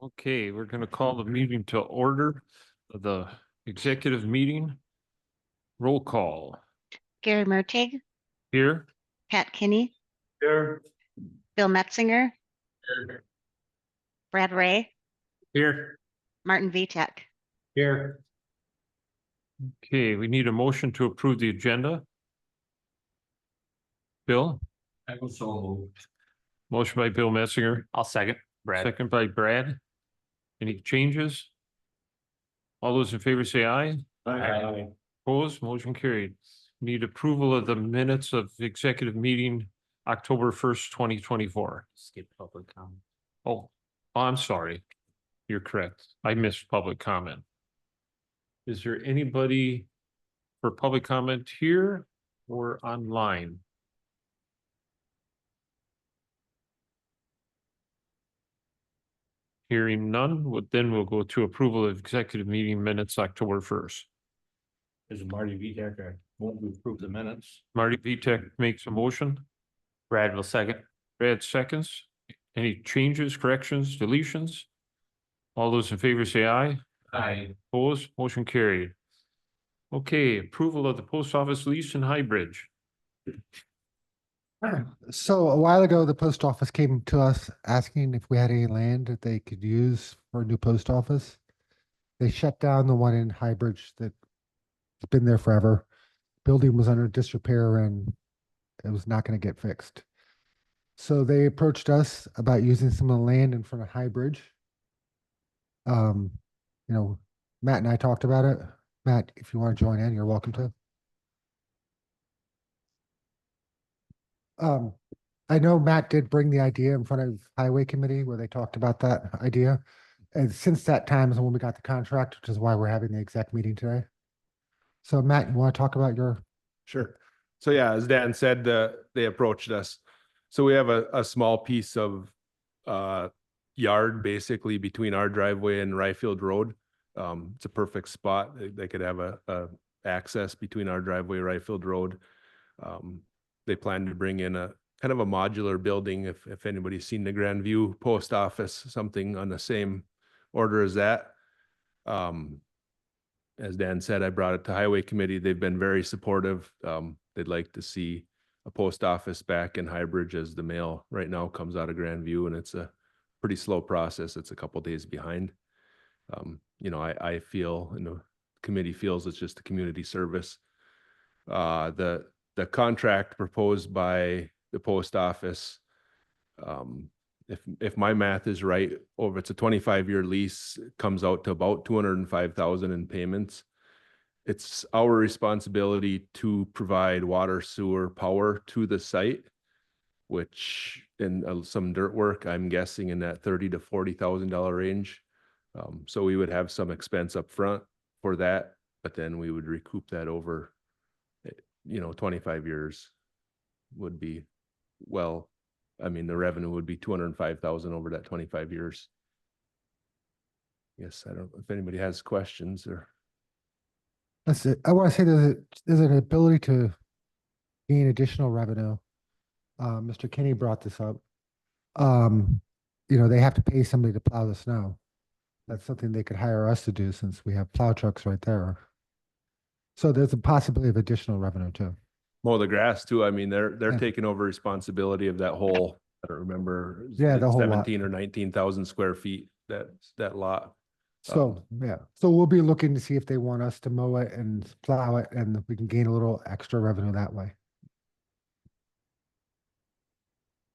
Okay, we're going to call the meeting to order. The executive meeting. Roll call. Gary Mertig, Here. Pat Kinney, Here. Bill Metzinger, Here. Brad Ray, Here. Martin Vitek. Here. Okay, we need a motion to approve the agenda. Bill? I will so move. Motion by Bill Metzinger. I'll second. Brad. Second by Brad. Any changes? All those in favor say aye. Aye. Opposed, motion carried. Need approval of the minutes of the executive meeting, October 1st, 2024. Skip public comment. Oh, I'm sorry. You're correct. I missed public comment. Is there anybody for public comment here or online? Hearing none, then we'll go to approval of executive meeting minutes, October 1st. There's Marty Vitek. I won't approve the minutes. Marty Vitek makes a motion. Brad will second. Brad seconds. Any changes, corrections, deletions? All those in favor say aye. Aye. Opposed, motion carried. Okay, approval of the post office lease in High Bridge. So a while ago, the post office came to us asking if we had any land that they could use for a new post office. They shut down the one in High Bridge that's been there forever. Building was under disrepair and it was not going to get fixed. So they approached us about using some of the land in front of High Bridge. Matt and I talked about it. Matt, if you want to join in, you're welcome to. I know Matt did bring the idea in front of Highway Committee where they talked about that idea. And since that time is when we got the contract, which is why we're having the exec meeting today. So Matt, you want to talk about your? Sure. So yeah, as Dan said, they approached us. So we have a small piece of yard basically between our driveway and Ryfield Road. It's a perfect spot. They could have a access between our driveway, Ryfield Road. They plan to bring in a kind of a modular building. If anybody's seen the Grandview post office, something on the same order as that. As Dan said, I brought it to Highway Committee. They've been very supportive. They'd like to see a post office back in High Bridge as the mail right now comes out of Grandview, and it's a pretty slow process. It's a couple days behind. I feel, and the committee feels, it's just a community service. The contract proposed by the post office, if my math is right, it's a 25-year lease, it comes out to about $205,000 in payments. It's our responsibility to provide water, sewer, power to the site, which in some dirt work, I'm guessing in that $30,000 to $40,000 range. So we would have some expense up front for that, but then we would recoup that over 25 years would be, the revenue would be $205,000 over that 25 years. Yes, I don't know if anybody has questions or. That's it. I want to say there's an ability to gain additional revenue. Mr. Kinney brought this up. They have to pay somebody to plow the snow. That's something they could hire us to do since we have plow trucks right there. So there's a possibility of additional revenue too. Mow the grass too. They're taking over responsibility of that whole, I don't remember. Yeah, the whole 17 lot. or 19,000 square feet, that lot. So, yeah. So we'll be looking to see if they want us to mow it and plow it, and we can gain a little extra revenue that way.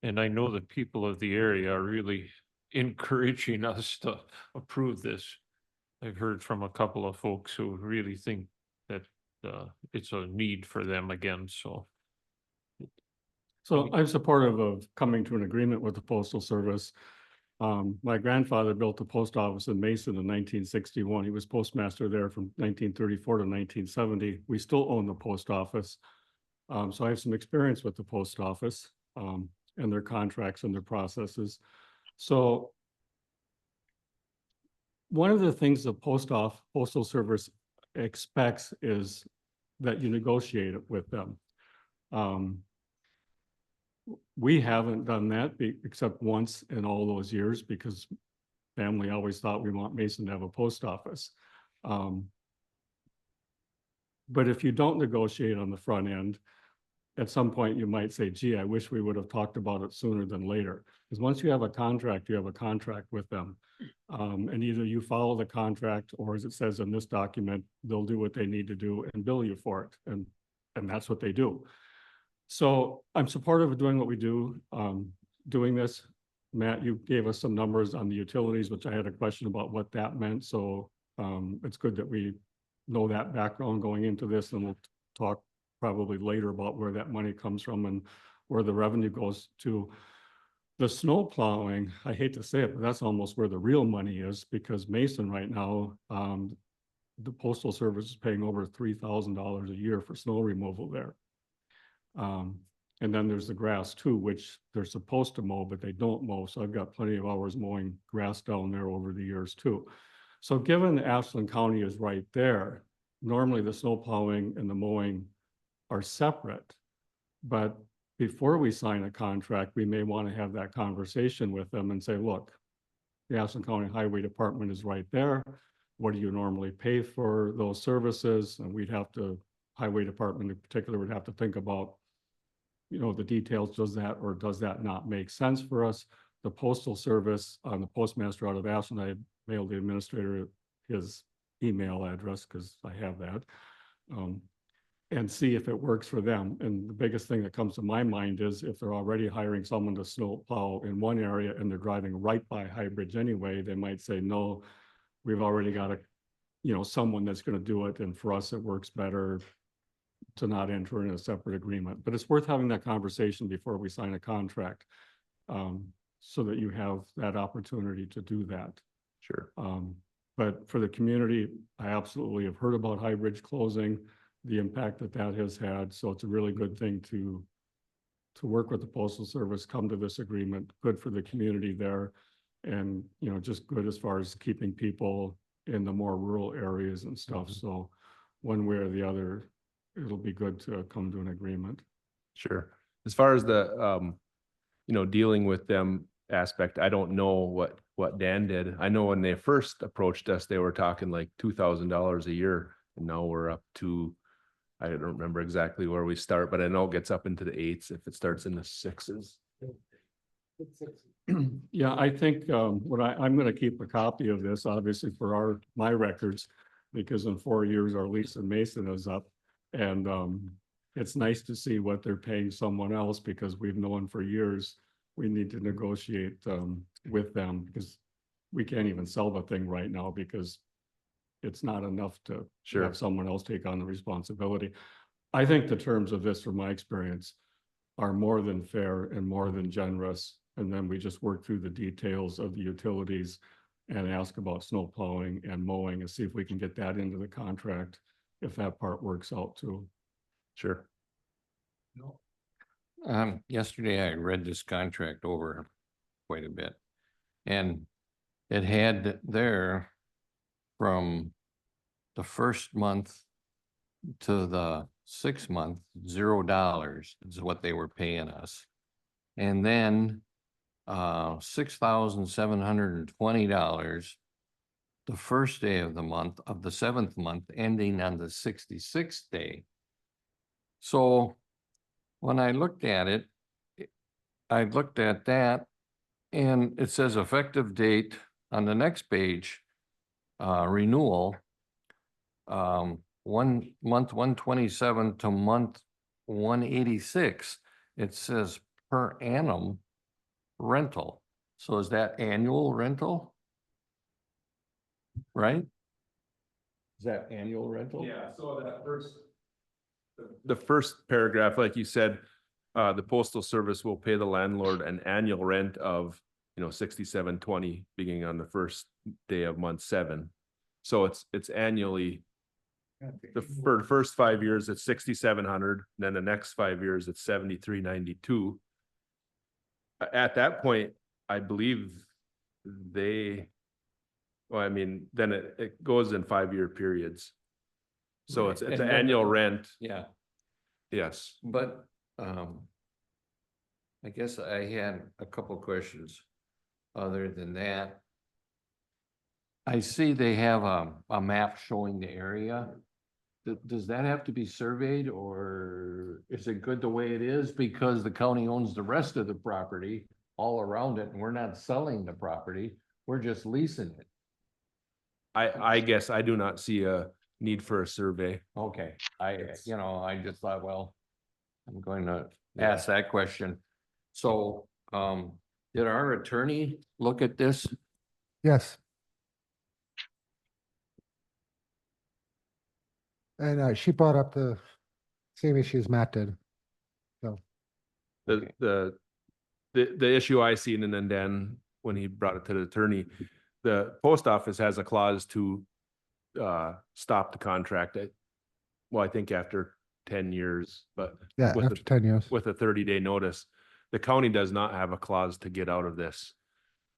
And I know the people of the area are really encouraging us to approve this. I've heard from a couple of folks who really think that it's a need for them again, so. So I'm supportive of coming to an agreement with the Postal Service. My grandfather built the post office in Mason in 1961. He was postmaster there from 1934 to 1970. We still own the post office. So I have some experience with the post office and their contracts and their processes. So one of the things the Postal Service expects is that you negotiate it with them. We haven't done that except once in all those years because family always thought we want Mason to have a post office. But if you don't negotiate on the front end, at some point you might say, gee, I wish we would have talked about it sooner than later. Because once you have a contract, you have a contract with them. And either you follow the contract, or as it says in this document, they'll do what they need to do and bill you for it. And that's what they do. So I'm supportive of doing what we do, doing this. Matt, you gave us some numbers on the utilities, which I had a question about what that meant. So it's good that we know that background going into this, and we'll talk probably later about where that money comes from and where the revenue goes to. The snow plowing, I hate to say it, but that's almost where the real money is, because Mason right now, the Postal Service is paying over $3,000 a year for snow removal there. And then there's the grass too, which they're supposed to mow, but they don't mow. So I've got plenty of hours mowing grass down there over the years too. So given Ashland County is right there, normally the snow plowing and the mowing are separate. But before we sign a contract, we may want to have that conversation with them and say, look, the Ashland County Highway Department is right there. What do you normally pay for those services? And we'd have to, Highway Department in particular would have to think about, you know, the details. Does that or does that not make sense for us? The Postal Service, the postmaster out of Ashland, I mailed the administrator his email address because I have that, and see if it works for them. And the biggest thing that comes to my mind is if they're already hiring someone to snow plow in one area and they're driving right by High Bridge anyway, they might say, no, we've already got a, you know, someone that's going to do it. And for us, it works better to not enter in a separate agreement. But it's worth having that conversation before we sign a contract, so that you have that opportunity to do that. Sure. But for the community, I absolutely have heard about High Bridge closing, the impact that that has had. So it's a really good thing to work with the Postal Service, come to this agreement, good for the community there. And, you know, just good as far as keeping people in the more rural areas and stuff. So one way or the other, it'll be good to come to an agreement. Sure. As far as the, you know, dealing with them aspect, I don't know what Dan did. I know when they first approached us, they were talking like $2,000 a year, and now we're up to, I don't remember exactly where we start, but I know it gets up into the 8s if it starts in the 6s. Yeah, I think what I'm going to keep a copy of this, obviously for my records, because in 4 years our lease in Mason is up, and it's nice to see what they're paying someone else, because we've known for years we need to negotiate with them, because we can't even sell the thing right now because it's not enough to have someone else take on the responsibility. I think the terms of this, from my experience, are more than fair and more than generous. And then we just work through the details of the utilities and ask about snow plowing and mowing and see if we can get that into the contract, if that part works out too. Sure. Yesterday I read this contract over quite a bit, and it had there from the first month to the 6th month, $0 is what they were paying us. And then $6,720 the first day of the month of the 7th month, ending on the 66th day. So when I looked at it, I looked at that, and it says effective date on the next page, renewal, 1 month 127 to month 186. It says per annum rental. So is that annual rental? Right? Is that annual rental? Yeah, so that the first paragraph, like you said, the Postal Service will pay the landlord an annual rent of, you know, $67.20 beginning on the first day of month 7. So it's annually. For the first 5 years, it's $6,700. Then the next 5 years, it's $73.92. At that point, I believe well, I mean, then it goes in 5-year periods. So Right. it's And an then annual rent. Yeah, Yes. but I guess I had a couple questions other than that. I see they have a map showing the area. Does that have to be surveyed or is it good the way it is? Because the county owns the rest of the property all around it and we're not selling the property. We're just leasing it. I guess I do not see a need for a survey. Okay, I just thought, well, I'm going to Yeah. ask that question. So, did our attorney look at this? Yes. And she brought up the same issues Matt did. So, Okay. The issue I seen, and then Dan, when he brought it to the attorney, the post office has a clause to stop the contract. Well, I think after 10 years, but yeah, with after the 10 years. with a 30-day notice. The county does not have a clause to get out of this.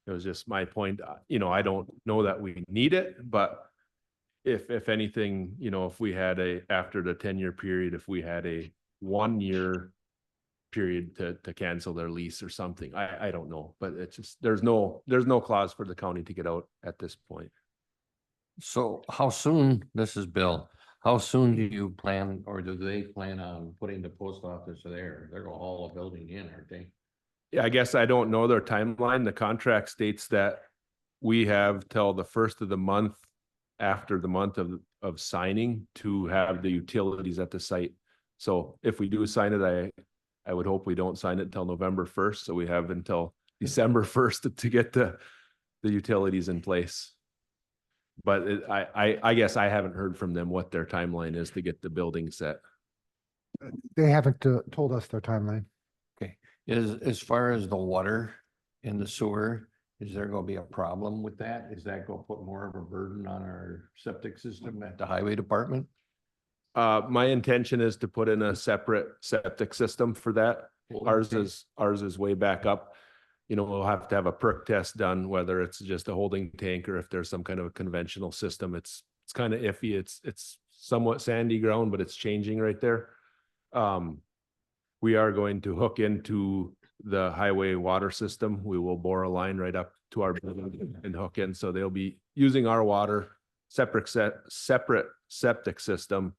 It was just my point, I don't know that we need it, but if anything, if we had after the 10-year period, if we had a 1-year period to cancel their lease or something, I don't know, but it's just, there's no clause for the county to get out at this point. So how soon, this is Bill, how soon do you plan, or do they plan on putting the post office there? They're gonna haul a building in, aren't they? Yeah, I guess I don't know their timeline. The contract states that we have till the first of the month after the month of signing to have the utilities at the site. So if we do sign it, I would hope we don't sign it until November 1st. So we have until December 1st to get the utilities in place. But I guess I haven't heard from them what their timeline is to get the building set. They haven't told us their timeline. As far as the water and the sewer, is there gonna be a problem with that? Is that gonna put more of a burden on our septic system at the highway department? My intention is to put in a separate septic system for that. Ours is way back up. We'll have to have a perk test done, whether it's just a holding tank or if there's some kind of a conventional system. It's kind of iffy. It's somewhat sandy ground, but it's changing right there. We are going to hook into the highway water system. We will bore a line right up to our building and hook in. So they'll be using our water, separate septic system,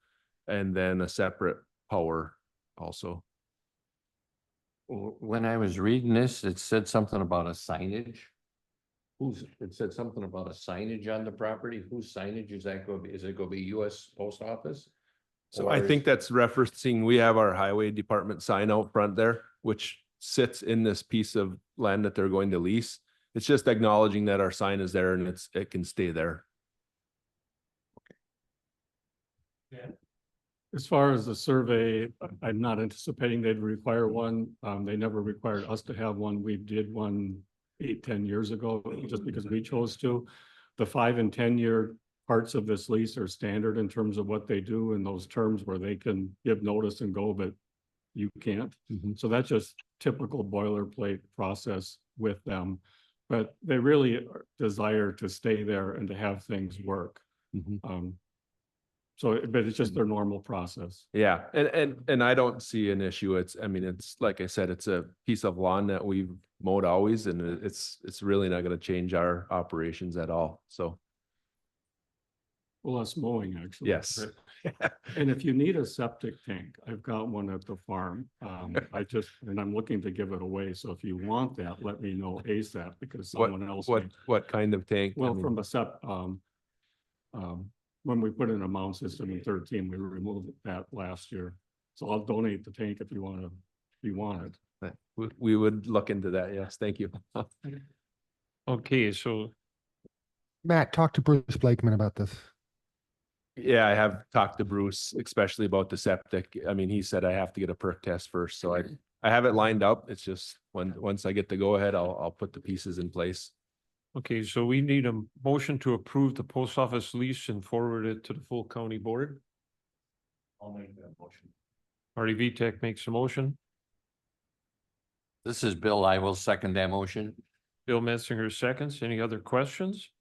and then a separate power also. When I was reading this, it said something about a signage. It said something about a signage on the property. Whose signage is that going to be? Is it going to be US Post Office? So I think that's referencing, we have our highway department sign out front there, which sits in this piece of land that they're going to lease. It's just acknowledging that our sign is there and it can stay there. As far as the survey, I'm not anticipating they'd require one. They never required us to have one. We did one 8-10 years ago, just because we chose to. The 5 and 10-year parts of this lease are standard in terms of what they do in those terms where they can give notice and go, but you can't. So that's just typical boilerplate process with them. But they really desire to stay there and to have things work. But it's just their normal process. Yeah, and I don't see an issue. It's like I said, it's a piece of lawn that we've mowed always, and it's really not going to change our operations at all. So Well, less mowing, actually. yes. And if you need a septic tank, I've got one at the farm. And I'm looking to give it away. So if you want that, let me know ASAP because someone else. What kind of tank? Well, from when we put in a mound system in 13, we removed that last year. So I'll donate the tank if you want it. We would look into that. Yes, thank you. Okay, so Matt, talk to Bruce Blakeman about this. Yeah, I have talked to Bruce, especially about the septic. He said I have to get a perk test first, so I have it lined up. It's just once I get the go ahead, I'll put the pieces in place. okay, so we need a motion to approve the post office lease and forward it to the full county board. I'll make that motion. Marty Vitek makes a motion. This is Bill. I will second that motion. Bill Metzinger seconds. Any other questions?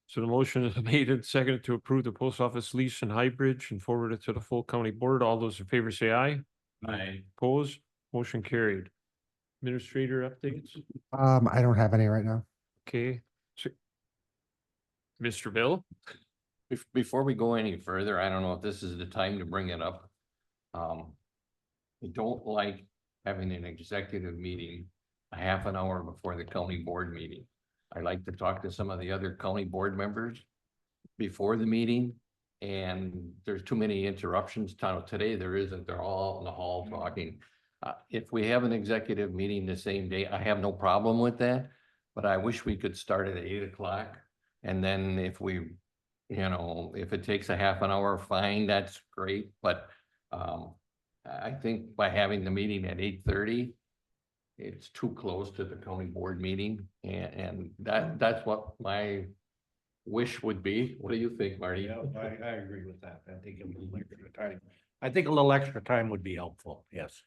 So the motion is made and seconded to approve the post office lease and high bridge and forward it to the full county board. All those in favor say aye. Aye. Opposed? Motion carried. Administrator updates? I don't have any right now. Okay. Mr. Bill? Before we go any further, I don't know if this is the time to bring it up. I don't like having an executive meeting a half an hour before the county board meeting. I like to talk to some of the other county board members before the meeting. And there's too many interruptions. Today there isn't. They're all out in the hall talking. If we have an executive meeting the same day, I have no problem with that. But I wish we could start at 8 o'clock. And then if we, if it takes a half an hour, fine, that's great. But I think by having the meeting at 8:30, it's too close to the county board meeting. And that's what my wish would be. What do you think, Marty? Yeah, I agree with that. I think a little extra time. I think a little extra time would be helpful, yes.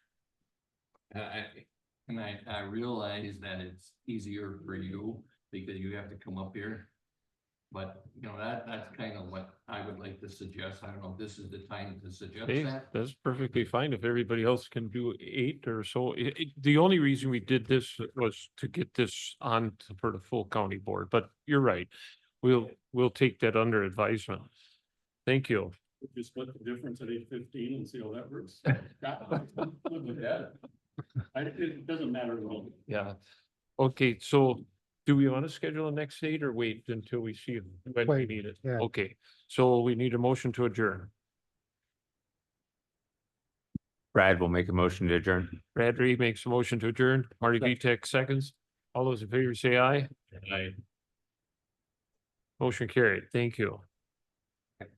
I realize that it's easier for you because you have to come up here. But that's kind of what I would like to suggest. I don't know if this is the time to suggest Hey, that. that's perfectly fine if everybody else can do 8 or so. The only reason we did this was to get this on for the full county board, but you're right. We'll take that under advisement. Thank you. Just split the difference at 8:15 and see how that works. It doesn't matter at all. Yeah. Okay, so do we want to schedule a next date or wait until we see when we Wait, need it? yeah. Okay, so we need a motion to adjourn. Brad will make a motion to adjourn. Brad Reed makes a motion to adjourn. Marty Vitek seconds. All those in favor say aye. Aye. Motion carried. Thank you.